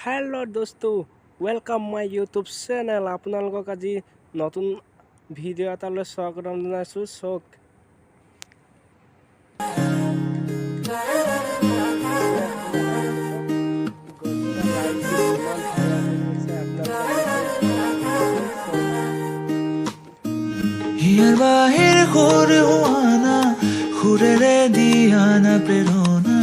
hello दोस्तों welcome my YouTube channel আপোনালোকক আজি নতুন ভিডিও এটালৈ স্বাগতম জনাইছো সক হিয়ার বাহির ঘুরে হুয়ানা ঘুরে দিয়ানা প্রেরণা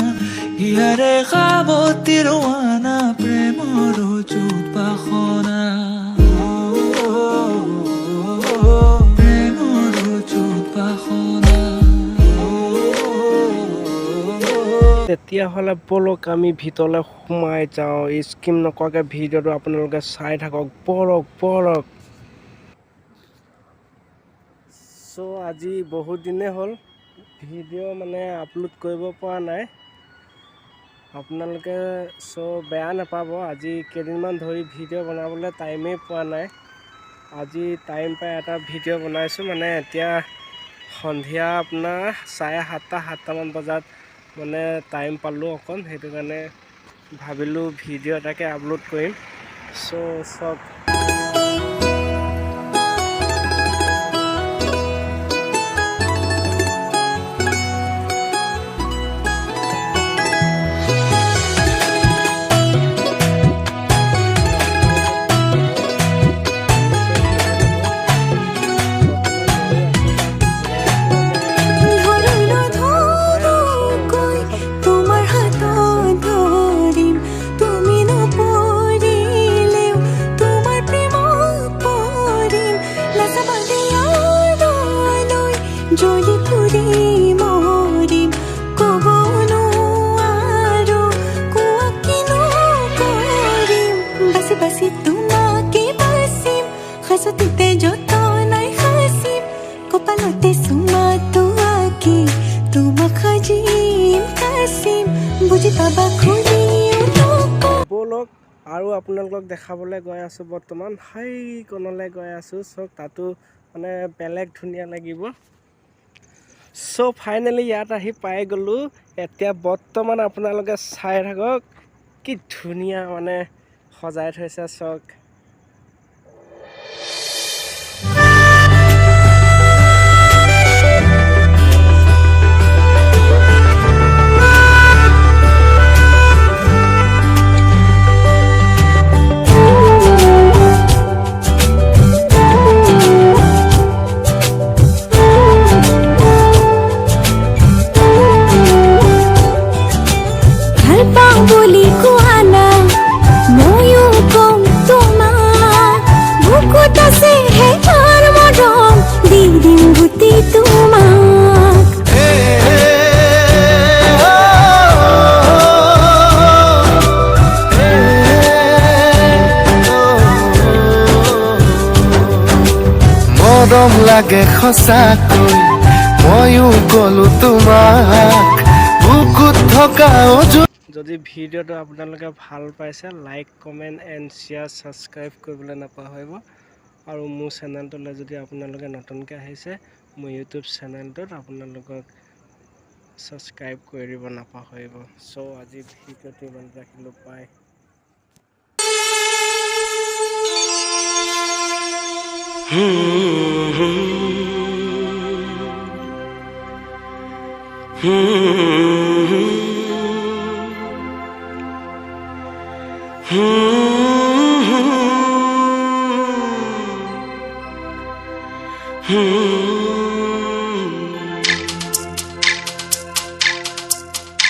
হিয়ারে খাবতি রোয়ানা প্রেমর চুত পাখনা প্রেমর চুত পাখনা তেতিয়া হলে বলক আমি ভিতৰলৈ সোমাই যাওঁ স্কিম নকৰাকৈ ভিডিওটো আপোনালোকে চাই থাকক পৰক সো আজি বহুত দিনে হ'ল ভিডিও মানে আপলোড কৰিব পৰা নাই আপোনালোকে সো বেয়া নাপাব আজি কেইদিনমান ধৰি ভিডিও বনাবলৈ টাইমেই পোৱা নাই আজি টাইম পাই এটা ভিডিও বনাইছোঁ মানে এতিয়া সন্ধিয়া আপোনাৰ 7:30 বজাত মানে টাইম পালোঁ অকণ সেইটো কাৰণে ভাবিলোঁ ভিডিও এটাকে আপলোড কৰিম সো সব বলক আৰু আপোনালোকক দেখাবলৈ গৈ আছোঁ বৰ্তমান হাই কোণলৈ গৈ আছোঁ চক তাতো মানে বেলেগ ধুনীয়া লাগিব সো ফাইনেলি ইয়াত আহি পাই গ'লোঁ এতিয়া বৰ্তমান আপোনালোকে চাই থাকক কি ধুনীয়া মানে সজাই থৈছে চক মৰম লাগে সঁচাকৈ ময়ো গ'লো তোমাক বুকুত থকা যদি ভিডিওটো আপোনালোকে ভাল পাইছে like comment and share subscribe কৰিবলৈ নাপাহৰিব আৰু মোৰ চেনেলটোলৈ যদি আপোনালোকে নতুনকৈ আহিছে মোৰ ইউটিউব চেনেলটোত আপোনালোকক ছাবস্ক্ৰাইব কৰি দিব নাপাহৰিব চ' আজি ভিডিওটো ইমান ৰাখিলোঁ পাই Hmm